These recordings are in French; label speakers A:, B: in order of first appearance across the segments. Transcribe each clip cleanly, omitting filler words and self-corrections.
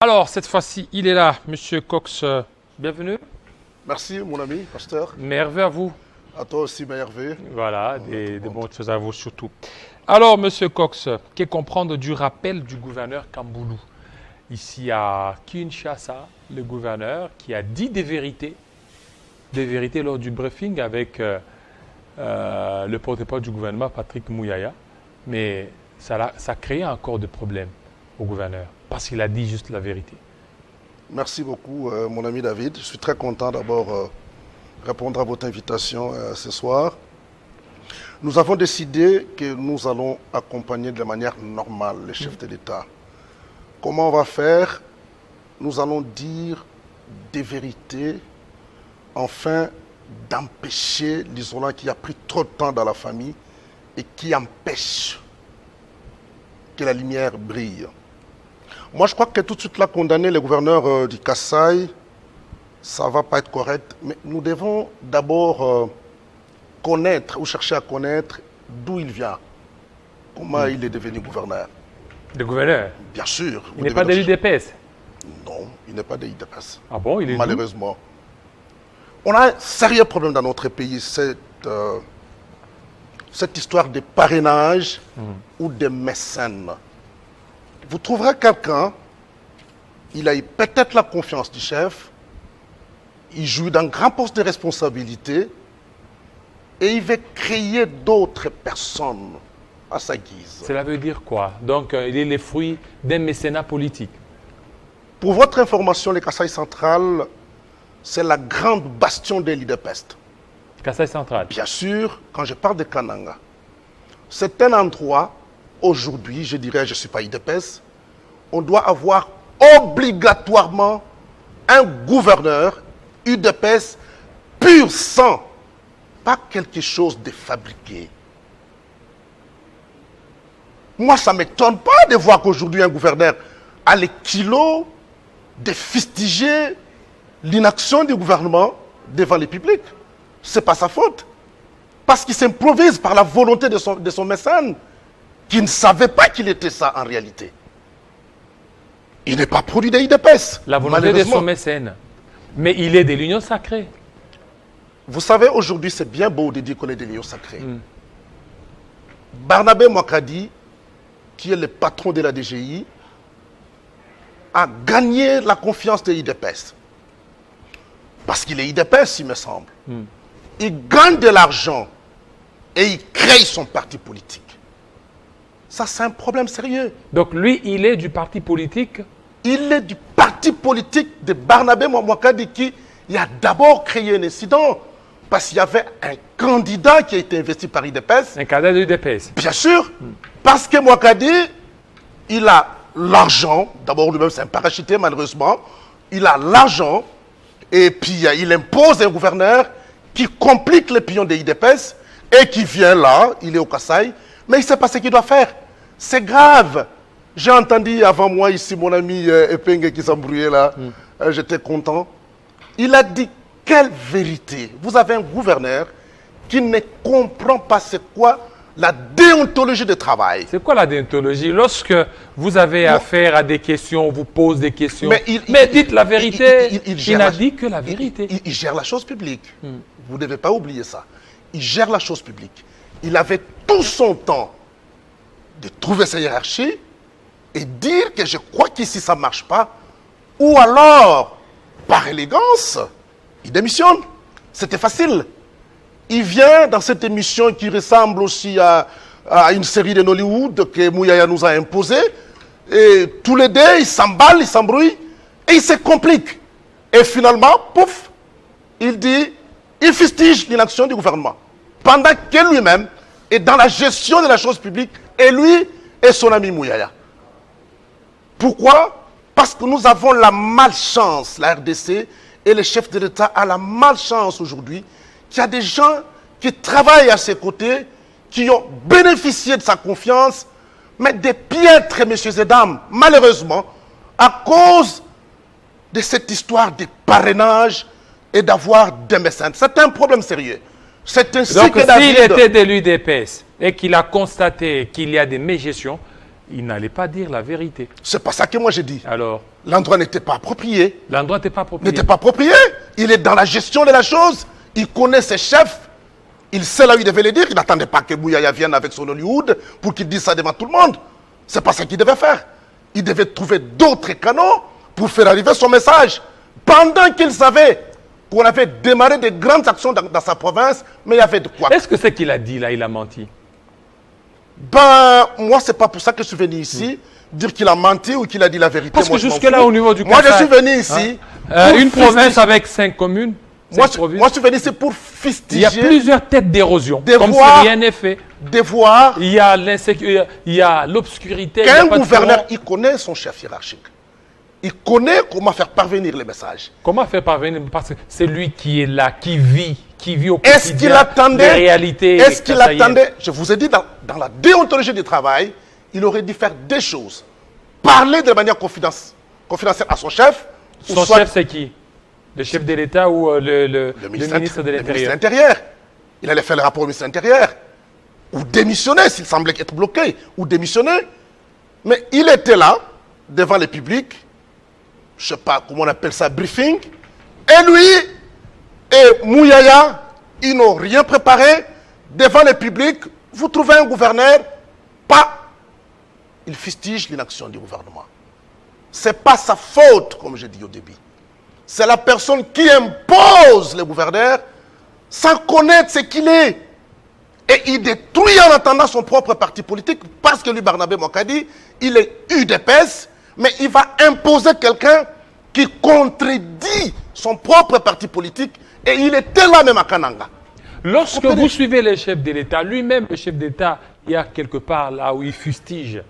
A: Alors, cette fois-ci, il est là, Monsieur Cox. Bienvenue.
B: Merci, mon ami, pasteur.
A: Merveille à vous.
B: À toi aussi, Hervé.
A: Voilà, des bonnes choses à vous surtout. Alors, Monsieur Cox, que comprendre du rappel du gouverneur Kamboulou? Ici à Kinshasa, le gouverneur qui a dit des vérités lors du briefing avec le porte-parole du gouvernement, Patrick Mouyaya. Mais ça a créé encore des problèmes au gouverneur, parce qu'il a dit juste la vérité.
B: Merci beaucoup, mon ami David. Je suis très content d'abord répondre à votre invitation ce soir. Nous avons décidé que nous allons accompagner de manière normale les chefs de l'État. Comment on va faire? Nous allons dire des vérités afin d'empêcher l'isolement qui a pris trop de temps dans la famille et qui empêche que la lumière brille. Moi, je crois que tout de suite là, condamner le gouverneur du Kasaï, ça ne va pas être correct. Mais nous devons d'abord connaître ou chercher à connaître d'où il vient, comment il est devenu gouverneur.
A: Le gouverneur?
B: Bien sûr.
A: Il n'est pas de l'UDPS?
B: Non, il n'est pas de l'UDPS.
A: Ah bon, il est
B: malheureusement. On a un sérieux problème dans notre pays, cette histoire de parrainage ou de mécènes. Vous trouverez quelqu'un, il a eu peut-être la confiance du chef, il joue d'un grand poste de responsabilité et il veut créer d'autres personnes à sa guise.
A: Cela veut dire quoi? Donc, il est les fruits d'un mécénat politique.
B: Pour votre information, le Kasaï central, c'est la grande bastion de l'UDPS.
A: Kasaï central?
B: Bien sûr, quand je parle de Kananga, c'est un endroit, aujourd'hui, je dirais, je ne suis pas UDPS, on doit avoir obligatoirement un gouverneur UDPS pur sang, pas quelque chose de fabriqué. Moi, ça ne m'étonne pas de voir qu'aujourd'hui un gouverneur a les kilos de fustiger l'inaction du gouvernement devant le public. Ce n'est pas sa faute. Parce qu'il s'improvise par la volonté de son mécène, qui ne savait pas qu'il était ça en réalité. Il n'est pas produit de l'UDPS.
A: La volonté de son mécène. Mais il est de l'Union sacrée.
B: Vous savez, aujourd'hui, c'est bien beau de dire qu'on est de l'Union sacrée. Barnabé Mouakadi, qui est le patron de la DGI, a gagné la confiance de l'UDPS. Parce qu'il est UDPS, il me semble. Il gagne de l'argent et il crée son parti politique. Ça, c'est un problème sérieux.
A: Donc, lui, il est du parti politique?
B: Il est du parti politique de Barnabé Mouakadi qui a d'abord créé un incident parce qu'il y avait un candidat qui a été investi par l'UDPS.
A: Un candidat de l'UDPS? Bien
B: sûr. Parce que Mouakadi, il a l'argent. D'abord, lui-même, c'est un parachuté, malheureusement. Il a l'argent. Et puis, il impose un gouverneur qui complique les pions des UDPS et qui vient là, il est au Kasaï, mais il ne sait pas ce qu'il doit faire. C'est grave. J'ai entendu avant moi ici mon ami Epenge qui s'embrouillait là. J'étais content. Il a dit, quelle vérité. Vous avez un gouverneur qui ne comprend pas c'est quoi la déontologie du travail.
A: C'est quoi la déontologie? Lorsque vous avez affaire à des questions, on vous pose des questions. Mais dites la vérité. Il n'a dit que la vérité.
B: Il gère la chose publique. Vous ne devez pas oublier ça. Il gère la chose publique. Il avait tout son temps de trouver sa hiérarchie et dire que je crois qu'ici ça ne marche pas. Ou alors, par élégance, il démissionne. C'était facile. Il vient dans cette émission qui ressemble aussi à une série de Nollywood que Mouyaya nous a imposée. Et tous les deux, ils s'emballent, ils s'embrouillent et ils se compliquent. Et finalement, pouf, il dit, il fustige l'inaction du gouvernement. Pendant que lui-même est dans la gestion de la chose publique et lui et son ami Mouyaya. Pourquoi? Parce que nous avons la malchance, la RDC et le chef de l'État a la malchance aujourd'hui qu'il y a des gens qui travaillent à ses côtés, qui ont bénéficié de sa confiance, mais des piètres, messieurs et dames, malheureusement, à cause de cette histoire de parrainage et d'avoir des mécènes. C'est un problème sérieux. C'est ainsi
A: Donc,
B: que David...
A: s'il était de l'UDPS et qu'il a constaté qu'il y a des mégestions, il n'allait pas dire la vérité.
B: C'est pas ça que moi j'ai dit.
A: Alors,
B: L'endroit n'était pas approprié.
A: l'endroit n'était pas approprié.
B: N'était pas approprié. Il est dans la gestion de la chose. Il connaît ses chefs. Il sait là où il devait les dire. Il n'attendait pas que Mouyaya vienne avec son Hollywood pour qu'il dise ça devant tout le monde. C'est pas ça qu'il devait faire. Il devait trouver d'autres canaux pour faire arriver son message. Pendant qu'il savait qu'on avait démarré de grandes actions dans sa province, mais il y avait de quoi.
A: Est-ce que c'est qu'il a dit là, il a menti?
B: Ben, moi, c'est pas pour ça que je suis venu ici, dire qu'il a menti ou qu'il a dit la vérité.
A: Parce
B: Moi,
A: que
B: je m'en
A: jusque-là,
B: fous.
A: au niveau du
B: Moi, je
A: Kassai,
B: suis venu ici.
A: une
B: pour
A: province
B: fustiger.
A: avec 5 communes.
B: Moi,
A: 5 provinces.
B: moi, je suis venu ici pour
A: Il y a
B: fustiger,
A: plusieurs têtes d'érosion.
B: Des
A: Comme si
B: voix.
A: rien n'est fait.
B: de voir
A: Il y a l'insécurité, il y a l'obscurité. il y a
B: qu'un
A: pas de
B: gouverneur,
A: courant.
B: il connaît son chef hiérarchique. Il connaît comment faire parvenir les messages.
A: Comment faire parvenir? Parce que c'est lui qui est là, qui vit au
B: Est-ce qu'il
A: quotidien
B: attendait,
A: les réalités
B: est-ce qu'il
A: kassaïennes.
B: attendait, je vous ai dit, dans la déontologie du travail, il aurait dû faire des choses. Parler de manière confidentielle à son chef. ou
A: Son
B: soit
A: chef, c'est qui? Le chef de l'État ou le ministre de
B: le ministre de
A: l'Intérieur?
B: l'Intérieur. Il allait faire le rapport au ministre de l'Intérieur. Ou démissionner s'il semblait être bloqué. Ou démissionner. Mais il était là, devant le public. Je ne sais pas comment on appelle ça, briefing. Et lui et Mouyaya, ils n'ont rien préparé. Devant le public, vous trouvez un gouverneur, pas. Il fustige l'inaction du gouvernement. Ce n'est pas sa faute, comme je dis au début. C'est la personne qui impose le gouverneur sans connaître ce qu'il est. Et il détruit en attendant son propre parti politique parce que lui, Barnabé Mokadi, il est UDPS, mais il va imposer quelqu'un qui contredit son propre parti politique et il était là même à Kananga.
A: Lorsque vous suivez le chef de l'État, lui-même, le chef d'État, il y a quelque part là où il fustige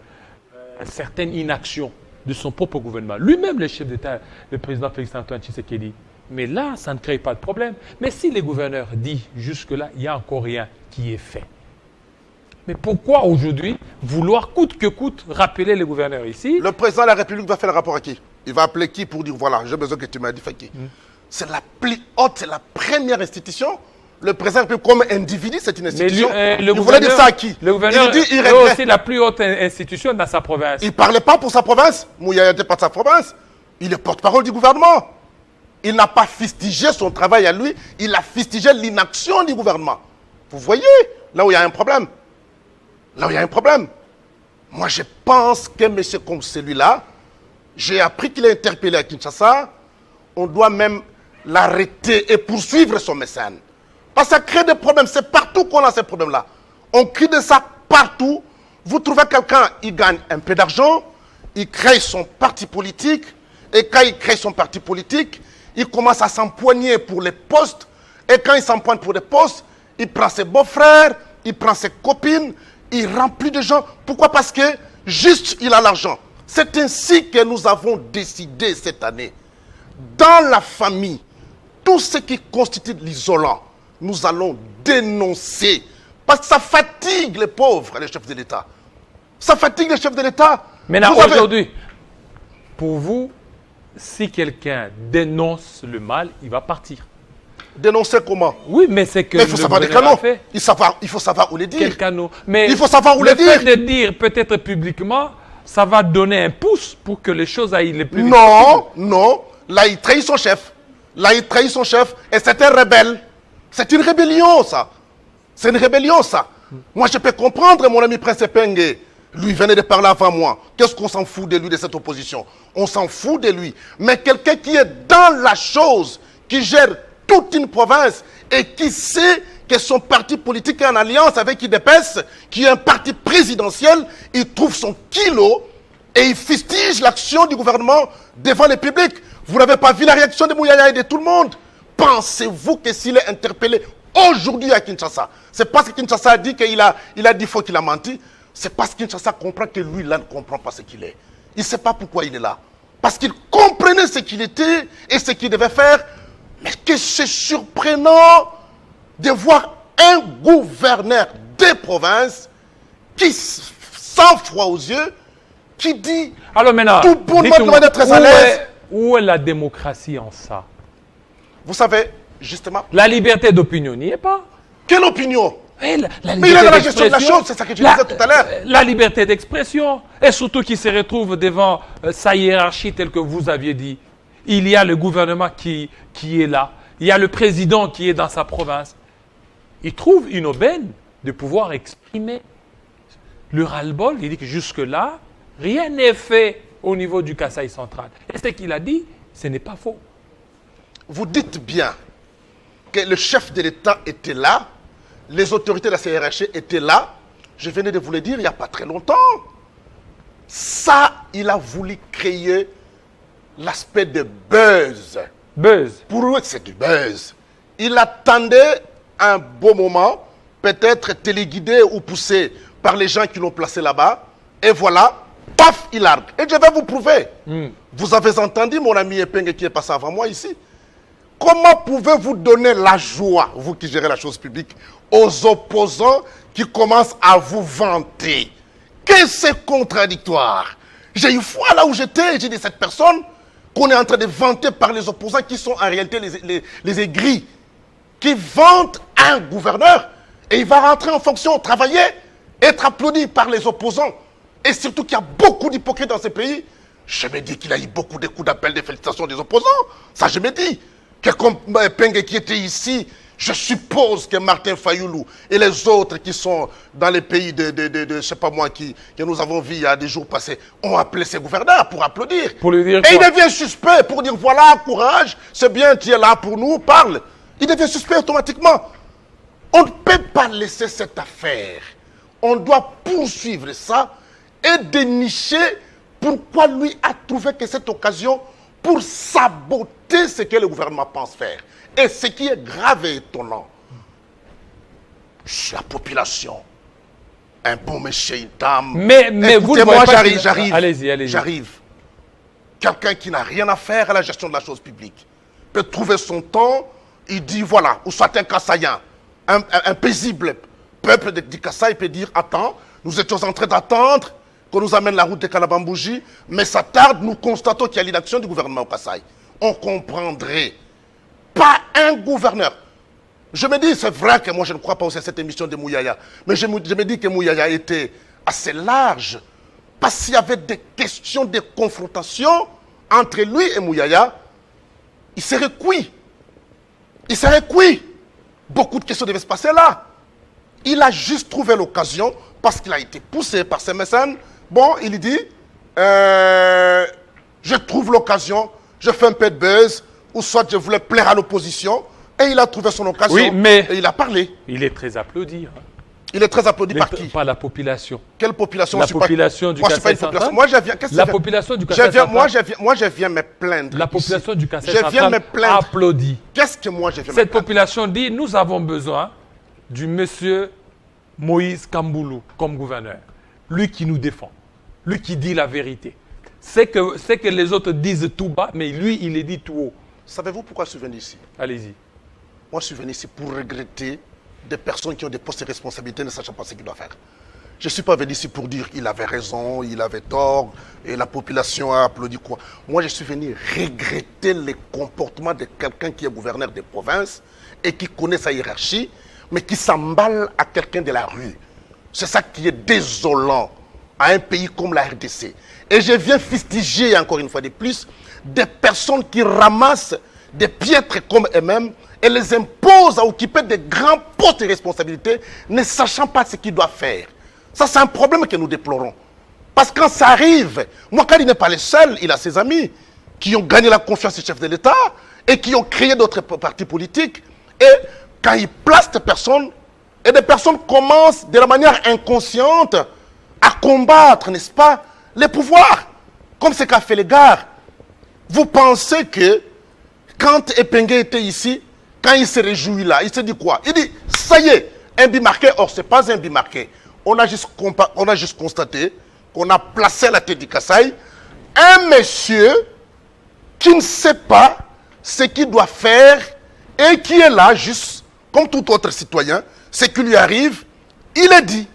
A: certaines inactions de son propre gouvernement. Lui-même, le chef d'État, le président Félix-Antoine Tshisekedi. Mais là, ça ne crée pas de problème. Mais si les gouverneurs disent jusque-là, il n'y a encore rien qui est fait. Mais pourquoi aujourd'hui vouloir coûte que coûte rappeler les gouverneurs ici?
B: Le président de la République va faire le rapport à qui? Il va appeler qui pour dire voilà, j'ai besoin que tu m'as dit fait qui? C'est la plus haute, c'est la première institution. Le président de la République, comme individu, c'est une institution.
A: Le
B: il voulait dire ça à qui?
A: Le gouverneur
B: il dit, il
A: est
B: regrette.
A: aussi la plus haute institution dans sa province.
B: Il ne parlait pas pour sa province. Mouyaya n'était pas de sa province. Il est porte-parole du gouvernement. Il n'a pas fustigé son travail à lui, il a fustigé l'inaction du gouvernement. Vous voyez, là où il y a un problème. Là où il y a un problème. Moi, je pense qu'un monsieur comme celui-là, j'ai appris qu'il est interpellé à Kinshasa, on doit même l'arrêter et poursuivre son mécène. Parce que ça crée des problèmes. C'est partout qu'on a ces problèmes-là. On crie de ça partout. Vous trouvez quelqu'un, il gagne un peu d'argent, il crée son parti politique, et quand il crée son parti politique, il commence à s'empoigner pour les postes, et quand il s'empoigne pour les postes, il prend ses beaux-frères, il prend ses copines, il remplit de gens. Pourquoi? Parce que juste il a l'argent. C'est ainsi que nous avons décidé cette année. Dans la famille, tout ce qui constitue l'isolant, nous allons dénoncer. Parce que ça fatigue les pauvres, les chefs de l'État. Ça fatigue les chefs de l'État.
A: Maintenant, aujourd'hui, pour vous, si quelqu'un dénonce le mal, il va partir.
B: Dénoncer comment?
A: Oui, mais c'est que
B: il faut savoir des canaux. Il faut savoir où les dire.
A: Quel canot? Mais
B: il faut savoir où les dire.
A: Le fait de dire peut-être publiquement, ça va donner un pouce pour que les choses aillent le plus vite.
B: Non, non. Là, il trahit son chef. Là, il trahit son chef. Et c'est un rebelle. C'est une rébellion, ça. C'est une rébellion, ça. Moi, je peux comprendre, mon ami Prince Pengue. Lui venait de parler avant moi. Qu'est-ce qu'on s'en fout de lui, de cette opposition? On s'en fout de lui. Mais quelqu'un qui est dans la chose, qui gère toute une province et qui sait que son parti politique est en alliance avec IDPS, qui est un parti présidentiel, il trouve son kilo et il fustige l'action du gouvernement devant le public. Vous n'avez pas vu la réaction de Mouyaya et de tout le monde? Pensez-vous que s'il est interpellé aujourd'hui à Kinshasa, c'est parce que Kinshasa a dit qu'il a dit faux, qu'il a menti? C'est parce que Kinshasa comprend que lui, là, ne comprend pas ce qu'il est. Il ne sait pas pourquoi il est là. Parce qu'il comprenait ce qu'il était et ce qu'il devait faire. Mais que c'est surprenant de voir un gouverneur des provinces qui, sans froid aux yeux, qui dit
A: alors maintenant,
B: tout bonnement de manière très à l'aise.
A: Où est la démocratie en ça?
B: Vous savez, justement...
A: La liberté d'opinion n'y est pas.
B: Quelle opinion?
A: Mais
B: Mais il est dans la gestion de la chose, c'est ça que tu disais tout à l'heure.
A: La liberté d'expression, et surtout qu'il se retrouve devant sa hiérarchie telle que vous aviez dit. Il y a le gouvernement qui est là, il y a le président qui est dans sa province. Il trouve une aubaine de pouvoir exprimer le ras-le-bol. Il dit que jusque-là, rien n'est fait au niveau du Kasaï central. Et ce qu'il a dit, ce n'est pas faux.
B: Vous dites bien que le chef de l'État était là, les autorités de la CRH étaient là. Je venais de vous le dire il n'y a pas très longtemps. Ça, il a voulu créer l'aspect de buzz.
A: Buzz.
B: Pour eux, c'est du buzz. Il attendait un beau moment, peut-être téléguidé ou poussé par les gens qui l'ont placé là-bas. Et voilà, paf, il argue. Et je vais vous prouver. Vous avez entendu mon ami Epenge qui est passé avant moi ici. Comment pouvez-vous donner la joie, vous qui gérez la chose publique, aux opposants qui commencent à vous vanter? Que c'est contradictoire. J'ai eu foi là où j'étais, j'ai dit cette personne qu'on est en train de vanter par les opposants qui sont en réalité les aigris, qui vantent un gouverneur et il va rentrer en fonction, travailler, être applaudi par les opposants. Et surtout qu'il y a beaucoup d'hypocrites dans ce pays. Je me dis qu'il a eu beaucoup de coups d'appel, de félicitations des opposants. Ça, je me dis. Que comme Penge qui était ici, je suppose que Martin Fayoulou et les autres qui sont dans les pays je ne sais pas moi, que nous avons vu il y a des jours passés, ont appelé ces gouverneurs pour applaudir.
A: Pour lui dire
B: et il devient suspect pour dire voilà, courage, c'est bien, tu es là pour nous, parle. Il devient suspect automatiquement. On ne peut pas laisser cette affaire. On doit poursuivre ça et dénicher pourquoi lui a trouvé que cette occasion pour saboter ce que le gouvernement pense faire. Et ce qui est grave et étonnant, la population, un bon monsieur, une dame.
A: Mais vous
B: moi,
A: j'arrive. Allez-y.
B: J'arrive. Quelqu'un qui n'a rien à faire à la gestion de la chose publique peut trouver son temps. Il dit voilà, ou soit un Kassaïen, un paisible peuple du Kasaï peut dire attends, nous étions en train d'attendre qu'on nous amène la route de Kalabambouji, mais ça tarde, nous constatons qu'il y a l'inaction du gouvernement au Kasaï. On comprendrait. Pas un gouverneur. Je me dis, c'est vrai que moi je ne crois pas aussi à cette émission de Mouyaya, mais je me dis que Mouyaya était assez large, parce qu'il y avait des questions de confrontation entre lui et Mouyaya, il serait cuit. Il serait cuit. Beaucoup de questions devaient se passer là. Il a juste trouvé l'occasion, parce qu'il a été poussé par ses mécènes. Bon, il dit, je trouve l'occasion, je fais un peu de buzz, ou soit je voulais plaire à l'opposition, et il a trouvé son occasion,
A: oui, mais
B: et il a parlé.
A: Il est très applaudi. Hein.
B: Il est très applaudi par qui?
A: Par la population.
B: Quelle population?
A: La population du Kasaï central.
B: Moi, je viens.
A: La population du Kasaï central.
B: Moi, je viens me plaindre.
A: La population du Kasaï
B: central. Je viens me plaindre.
A: Applaudit.
B: Qu'est-ce que moi je viens me plaindre?
A: Cette population dit nous avons besoin du monsieur Moïse Kamboulou comme gouverneur. Lui qui nous défend. Lui qui dit la vérité. C'est que les autres disent tout bas, mais lui, il les dit tout haut.
B: Savez-vous pourquoi je suis venu ici?
A: Allez-y.
B: Moi, je suis venu ici pour regretter des personnes qui ont des postes de responsabilité ne sachant pas ce qu'ils doivent faire. Je ne suis pas venu ici pour dire qu'il avait raison, il avait tort, et la population a applaudi quoi. Moi, je suis venu regretter les comportements de quelqu'un qui est gouverneur des provinces et qui connaît sa hiérarchie, mais qui s'emballe à quelqu'un de la rue. C'est ça qui est désolant à un pays comme la RDC. Et je viens fustiger, encore une fois de plus, des personnes qui ramassent des piètres comme eux-mêmes et les imposent à occuper de grands postes de responsabilité, ne sachant pas ce qu'ils doivent faire. Ça, c'est un problème que nous déplorons. Parce que quand ça arrive, moi, quand il n'est pas le seul, il a ses amis qui ont gagné la confiance du chef de l'État et qui ont créé d'autres partis politiques. Et quand ils placent des personnes, et des personnes commencent de la manière inconsciente à combattre, n'est-ce pas, les pouvoirs, comme ce qu'a fait les gars. Vous pensez que quand Epenge était ici, quand il se réjouit là, il se dit quoi? Il dit, ça y est, un but marqué. Or, ce n'est pas un but marqué. On a juste constaté qu'on a placé à la tête du Kasaï un monsieur qui ne sait pas ce qu'il doit faire et qui est là juste, comme tout autre citoyen, ce qui lui arrive, il est dit.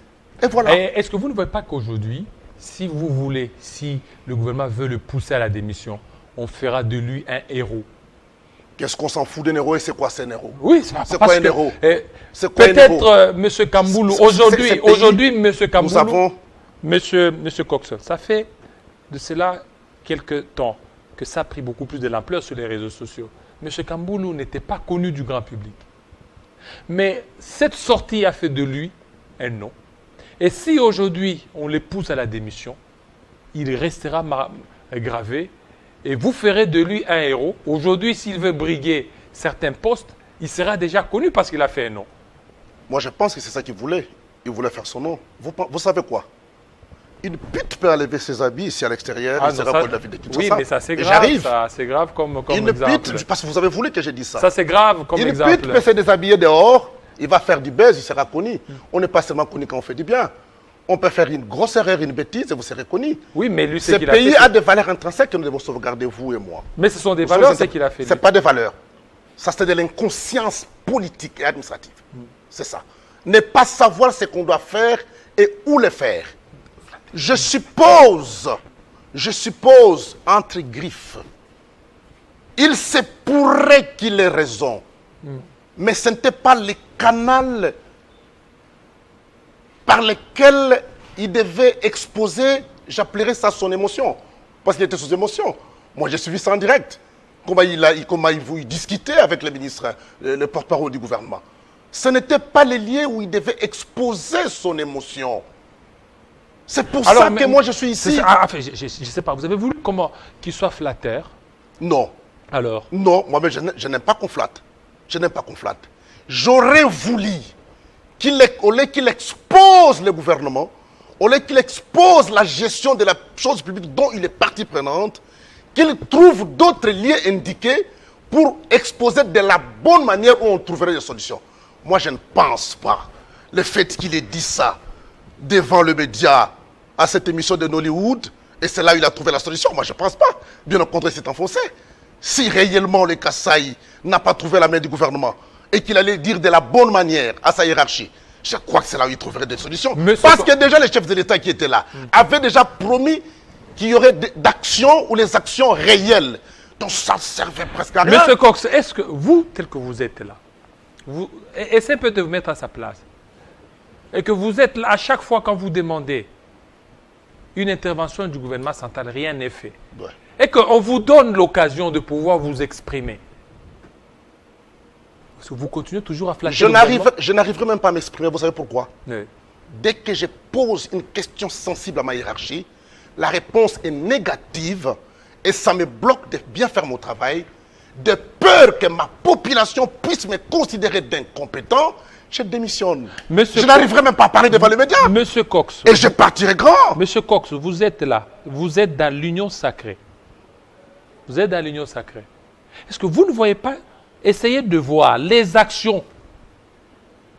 B: Et voilà.
A: Est-ce que vous ne voyez pas qu'aujourd'hui, si vous voulez, si le gouvernement veut le pousser à la démission, on fera de lui un héros?
B: Qu'est-ce qu'on s'en fout d'un héros et c'est quoi c'est un héros?
A: Oui,
B: c'est quoi un héros?
A: Peut-être, M. Kamboulou, aujourd'hui, M. Kamboulou, Monsieur Cox, ça fait de cela quelques temps que ça a pris beaucoup plus de l'ampleur sur les réseaux sociaux. M. Kamboulou n'était pas connu du grand public. Mais cette sortie a fait de lui un nom. Et si aujourd'hui on le pousse à la démission, il restera gravé et vous ferez de lui un héros. Aujourd'hui, s'il veut briguer certains postes, il sera déjà connu parce qu'il a fait un nom.
B: Moi, je pense que c'est ça qu'il voulait. Il voulait faire son nom. Vous savez quoi? Une pute peut enlever ses habits ici à l'extérieur et se rapprocher de la ville de Kinshasa.
A: Oui, mais ça c'est grave. C'est grave comme exemple.
B: Pute, parce que vous avez voulu que je dise ça.
A: Ça c'est grave comme exemple.
B: Une pute peut se déshabiller dehors, il va faire du buzz, il sera connu. On n'est pas seulement connu quand on fait du bien. On peut faire une grosse erreur, une bêtise et vous serez connu.
A: Oui, mais lui,
B: ce pays a des valeurs intrinsèques que nous devons sauvegarder, vous et moi.
A: Mais ce sont des valeurs, c'est qu'il a fait.
B: Ce n'est pas des valeurs. Ça, c'est de l'inconscience politique et administrative. C'est ça. Ne pas savoir ce qu'on doit faire et où le faire. Je suppose, entre griffes, il se pourrait qu'il ait raison. Mais ce n'était pas le canal par lequel il devait exposer, j'appellerais ça son émotion. Parce qu'il était sous émotion. Moi, j'ai suivi ça en direct. Comment il discutait avec le ministre, le porte-parole du gouvernement. Ce n'était pas le lieu où il devait exposer son émotion. C'est pour ça que moi, je suis ici.
A: Je ne sais pas, vous avez voulu qu'il soit flatteur?
B: Non.
A: Alors?
B: Non, moi-même, je n'aime pas qu'on flatte. Je n'aime pas qu'on flatte. J'aurais voulu au lieu qu'il expose le gouvernement, au lieu qu'il expose la gestion de la chose publique dont il est partie prenante, qu'il trouve d'autres lieux indiqués pour exposer de la bonne manière où on trouverait des solutions. Moi, je ne pense pas. Le fait qu'il ait dit ça devant le média à cette émission de Nollywood, et c'est là où il a trouvé la solution, moi je ne pense pas. Bien au contraire, il s'est enfoncé. Si réellement le Kasaï n'a pas trouvé la main du gouvernement et qu'il allait dire de la bonne manière à sa hiérarchie, je crois que c'est là où il trouverait des solutions. Parce que déjà les chefs de l'État qui étaient là avaient déjà promis qu'il y aurait d'actions ou les actions réelles. Donc ça ne servait presque à rien.
A: Monsieur Cox, est-ce que vous, tel que vous êtes là, essayez peut-être de vous mettre à sa place, et que vous êtes là à chaque fois quand vous demandez une intervention du gouvernement central, rien n'est fait. Ouais. Et qu'on vous donne l'occasion de pouvoir vous exprimer. Parce que vous continuez toujours à flasher.
B: Je n'arriverai même pas à m'exprimer, vous savez pourquoi?
A: Oui.
B: Dès que je pose une question sensible à ma hiérarchie, la réponse est négative et ça me bloque de bien faire mon travail, de peur que ma population puisse me considérer d'incompétent. Je démissionne. Je n'arriverai même pas à parler devant les médias.
A: Monsieur Cox.
B: Et je partirai grand.
A: Monsieur Cox, vous êtes là. Vous êtes dans l'union sacrée. Vous êtes dans l'union sacrée. Est-ce que vous ne voyez pas? Essayez de voir les actions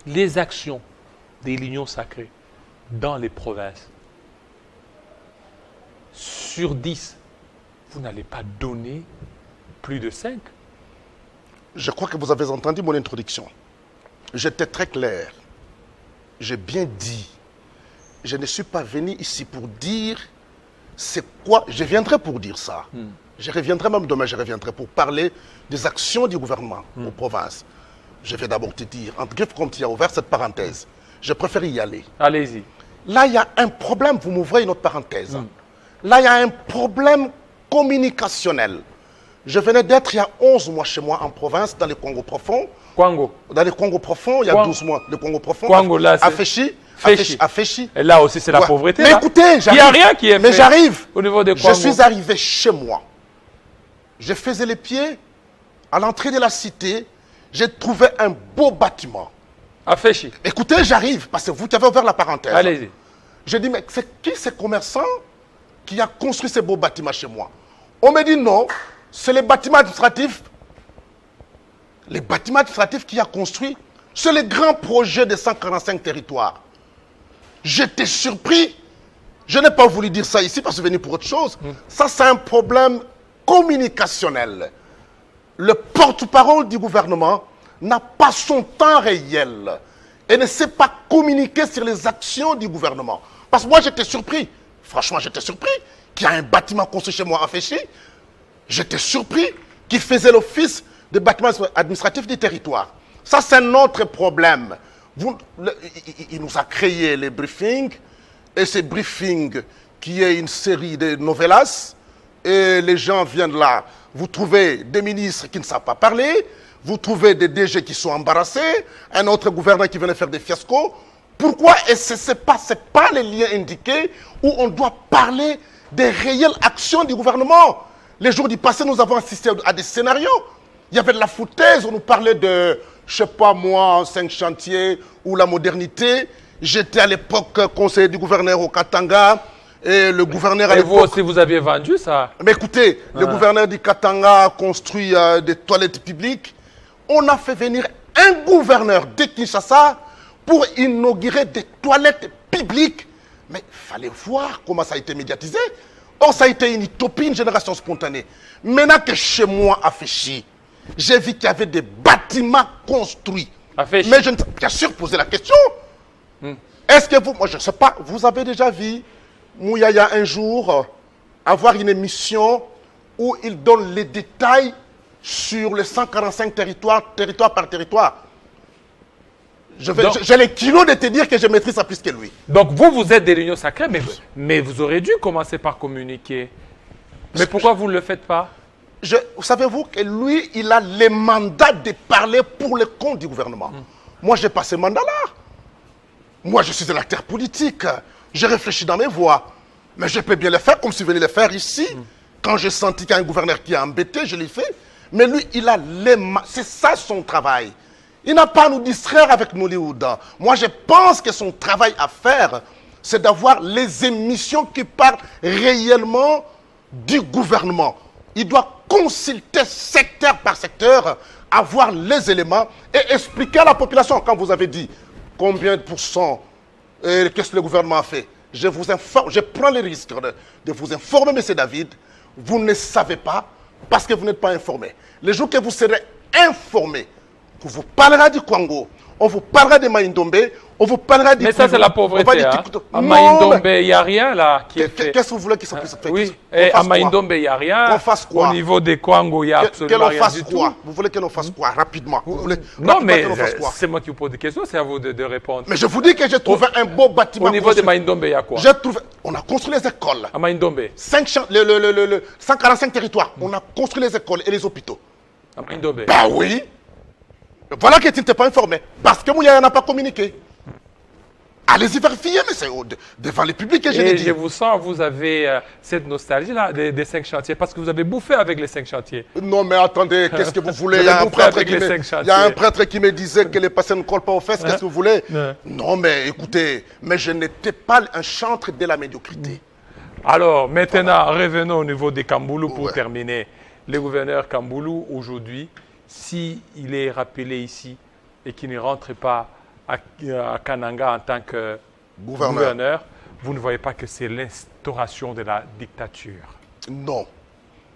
A: de l'union sacrée dans les provinces. Sur 10, vous n'allez pas donner plus de 5.
B: Je crois que vous avez entendu mon introduction. J'étais très clair. J'ai bien dit. Je ne suis pas venu ici pour dire c'est quoi. Je viendrai pour dire ça. Je reviendrai même demain, je reviendrai pour parler des actions du gouvernement aux provinces. Je vais d'abord te dire, entre griffes, comme tu as ouvert cette parenthèse, je préfère y aller.
A: Allez-y.
B: Là, il y a un problème, vous m'ouvrez une autre parenthèse. Là, il y a un problème communicationnel. Je venais d'être il y a 11 mois chez moi en province, dans le Congo profond.
A: Congo.
B: Dans le Congo profond, il y a 12 mois. Le Congo profond.
A: Congo, là, c'est...
B: À Féchi.
A: Et là aussi, c'est la pauvreté.
B: Mais
A: là.
B: écoutez, j'arrive.
A: Il n'y a rien qui est fait.
B: Mais j'arrive.
A: Au niveau de Congo.
B: Je suis arrivé chez moi. Je faisais les pieds à l'entrée de la cité. J'ai trouvé un beau bâtiment.
A: À Féchi.
B: Écoutez, j'arrive, parce que vous avez ouvert la parenthèse.
A: Allez-y.
B: Je dis, mais c'est qui ce commerçant qui a construit ce beau bâtiment chez moi? On me dit non, c'est le bâtiment administratif. Le bâtiment administratif qui a construit, c'est le grand projet de 145 territoires. J'étais surpris. Je n'ai pas voulu dire ça ici parce que je suis venu pour autre chose. Ça, c'est un problème communicationnel. Le porte-parole du gouvernement n'a pas son temps réel et ne sait pas communiquer sur les actions du gouvernement. Parce que moi, j'étais surpris. Franchement, j'étais surpris qu'il y a un bâtiment construit chez moi à Féchi. J'étais surpris qu'il faisait l'office des bâtiments administratifs du territoire. Ça, c'est notre problème. Il nous a créé les briefings, et ces briefings qui est une série de novellas, et les gens viennent là. Vous trouvez des ministres qui ne savent pas parler, vous trouvez des DG qui sont embarrassés, un autre gouverneur qui vient faire des fiascos. Pourquoi? Et ce n'est pas les liens indiqués où on doit parler des réelles actions du gouvernement. Les jours du passé, nous avons assisté à des scénarios. Il y avait de la foutaise, on nous parlait de, je ne sais pas moi, 5 chantiers ou la modernité. J'étais à l'époque conseiller du gouverneur au Katanga. Et le gouverneur à
A: Et vous
B: l'époque...
A: aussi, vous aviez vendu ça?
B: Mais écoutez, le gouverneur du Katanga a construit des toilettes publiques. On a fait venir un gouverneur de Kinshasa pour inaugurer des toilettes publiques. Mais il fallait voir comment ça a été médiatisé. Or, ça a été une utopie, une génération spontanée. Maintenant que chez moi, à Féchy, j'ai vu qu'il y avait des bâtiments construits.
A: À
B: Mais je ne sais bien sûr poser la question. Est-ce que vous, moi je ne sais pas, vous avez déjà vu Mouyaya un jour avoir une émission où il donne les détails sur les 145 territoires, territoire par territoire? J'ai les kilos de te dire que je maîtrise ça plus que lui.
A: Donc vous êtes des réunions sacrées, mais vous aurez dû commencer par communiquer. Mais pourquoi vous ne le faites pas?
B: Savez-vous que lui, il a les mandats de parler pour le compte du gouvernement. Moi, je n'ai pas ce mandat-là. Moi, je suis un acteur politique. Je réfléchis dans mes voies. Mais je peux bien le faire comme si je venais le faire ici. Quand j'ai senti qu'il y a un gouverneur qui est embêté, je l'ai fait. Mais lui, il a les mandats. C'est ça son travail. Il n'a pas à nous distraire avec Nollywood. Moi, je pense que son travail à faire, c'est d'avoir les émissions qui parlent réellement du gouvernement. Il doit consulter secteur par secteur, avoir les éléments et expliquer à la population. Quand vous avez dit combien de pourcents, qu'est-ce que le gouvernement a fait, je vous informe, je prends le risque de vous informer, M. David. Vous ne savez pas parce que vous n'êtes pas informé. Le jour que vous serez informé, on vous parlera du Congo, on vous parlera de Maïndombe, on vous parlera du...
A: Mais ça, c'est la pauvreté. À Maïndombe, il n'y a rien là qui est fait.
B: Qu'est-ce que vous voulez qu'ils puisse faire?
A: Oui, et à Maïndombe, il n'y a rien.
B: Qu'on fasse quoi?
A: Au niveau des Congo, il n'y a absolument rien du tout.
B: Vous voulez que l'on fasse quoi? Rapidement.
A: Non, mais c'est moi qui vous pose des questions, c'est à vous de répondre.
B: Mais je vous dis que j'ai trouvé un beau bâtiment.
A: Au niveau de Maïndombe, il y a quoi?
B: On a construit les écoles.
A: À Maïndombe?
B: 145 territoires. On a construit les écoles et les hôpitaux.
A: À Maïndombe?
B: Bah oui. Voilà que tu n'étais pas informé. Parce que Mouyaya n'a pas communiqué. Allez-y vérifier, mais c'est devant les publics que je l'ai dit.
A: Et je vous sens, vous avez cette nostalgie-là des 5 chantiers, parce que vous avez bouffé avec les 5 chantiers.
B: Non, mais attendez, qu'est-ce que vous voulez? Il y a un prêtre qui me disait que les patients ne collent pas aux fesses, qu'est-ce que vous voulez? Non, mais écoutez, mais je n'étais pas un chantre de la médiocrité.
A: Alors, maintenant, revenons au niveau des Kamboulou pour terminer. Le gouverneur Kamboulou, aujourd'hui, s'il est rappelé ici et qu'il ne rentre pas à Kananga en tant que gouverneur, vous ne voyez pas que c'est l'instauration de la dictature?
B: Non.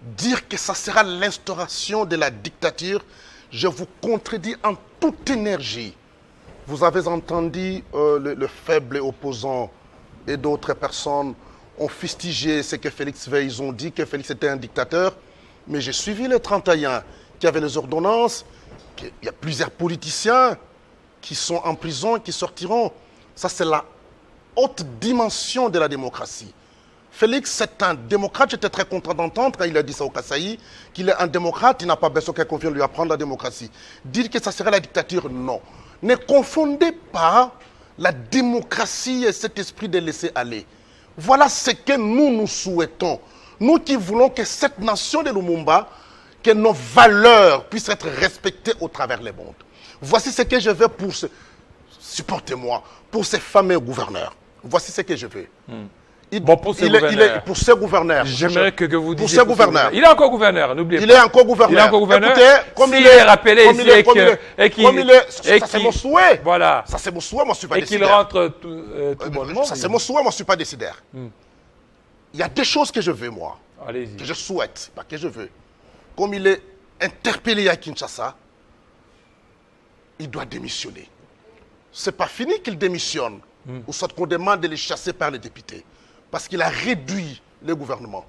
B: Dire que ça sera l'instauration de la dictature, je vous contredis en toute énergie. Vous avez entendu le faible opposant et d'autres personnes ont fustigé ce que Félix Veil, ils ont dit que Félix était un dictateur, mais j'ai suivi le 31 qui avait les ordonnances, qu'il y a plusieurs politiciens qui sont en prison, qui sortiront. Ça, c'est la haute dimension de la démocratie. Félix, c'est un démocrate. J'étais très content d'entendre quand il a dit ça au Kasaï, qu'il est un démocrate, il n'a pas besoin qu'on vienne lui apprendre la démocratie. Dire que ça serait la dictature, non. Ne confondez pas la démocratie et cet esprit de laisser aller. Voilà ce que nous souhaitons. Nous qui voulons que cette nation de Lumumba, que nos valeurs puissent être respectées au travers les mondes. Voici ce que je veux pour ce... Supportez-moi, pour ces fameux gouverneurs. Voici ce que je veux.
A: Pour
B: ce gouverneur.
A: J'aimerais que vous disiez...
B: Pour ce gouverneur.
A: Il est encore gouverneur, n'oubliez pas.
B: Il est encore gouverneur.
A: Il est encore gouverneur.
B: Écoutez,
A: s'il est rappelé ici
B: ça c'est mon souhait.
A: Voilà.
B: Ça c'est mon souhait, moi je suis pas décideur.
A: Et qu'il rentre tout bonnement.
B: Ça c'est mon souhait, moi je suis pas décideur. Il y a des choses que je veux, moi.
A: Allez-y.
B: Que je souhaite, pas que je veux. Comme il est interpellé à Kinshasa, il doit démissionner. Ce n'est pas fini qu'il démissionne, ou soit qu'on demande de les chasser par les députés, parce qu'il a réduit le gouvernement.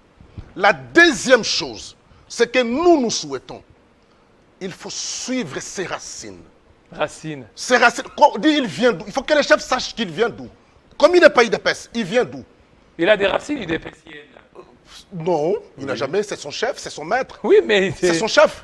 B: La deuxième chose, c'est que nous souhaitons il faut suivre ses racines.
A: Racine.
B: Ses racines, quand on dit il vient d'où? Il faut que les chefs sachent qu'il vient d'où. Comme il n'est pas IDPS, il vient d'où?
A: Il a des racines UDPSiennes.
B: Non, il n'a jamais, c'est son chef, c'est son maître.
A: Oui, mais
B: C'est son chef.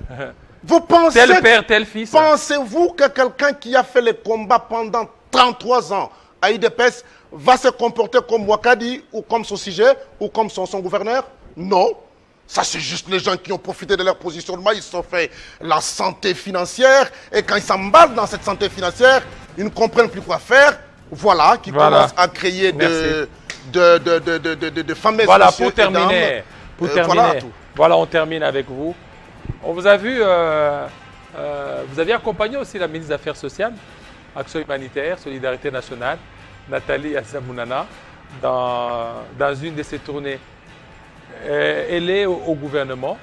B: Vous pensez,
A: tel père, tel fils.
B: pensez-vous que quelqu'un qui a fait les combats pendant 33 ans à IDPS va se comporter comme Wakadi ou comme son sujet ou comme son gouverneur? Non. Ça, c'est juste les gens qui ont profité de leur positionnement. Ils se sont fait la santé financière. Et quand ils s'emballent dans cette santé financière, ils ne comprennent plus quoi faire. Voilà, qui commencent à créer de fameuses...
A: Voilà, pour terminer. Voilà, on termine avec vous. On vous a vu, vous aviez accompagné aussi la ministre des Affaires sociales, Action humanitaire, Solidarité nationale, Nathalie Azamounana, dans une de ses tournées. Elle est au gouvernement.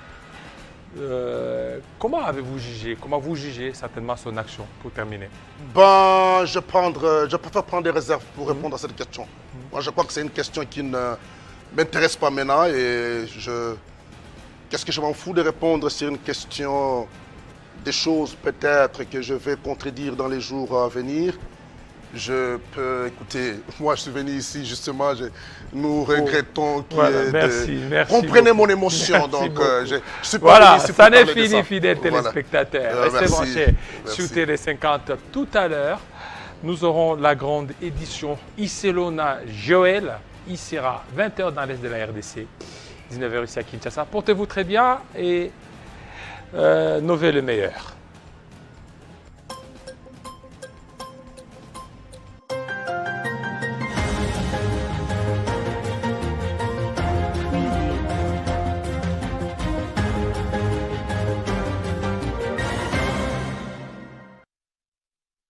A: Comment avez-vous jugé, comment vous jugez certainement son action, pour terminer?
B: Ben, je préfère prendre des réserves pour répondre à cette question. Moi, je crois que c'est une question qui ne m'intéresse pas maintenant et qu'est-ce que je m'en fous de répondre sur une question des choses peut-être que je vais contredire dans les jours à venir. Je peux, écoutez, moi je suis venu ici justement, nous regrettons qu'il y ait
A: merci.
B: Comprenez mon émotion, donc je suis pas
A: voilà,
B: venu ici pour
A: ça n'est
B: parler de
A: fini, fidèles téléspectateurs. Restez branchés sur Télé 50 tout à l'heure. Nous aurons la grande édition Iselona Joël. Il sera 20h dans l'est de la RDC, 19h ici à Kinshasa. Portez-vous très bien et nos vœux le meilleur.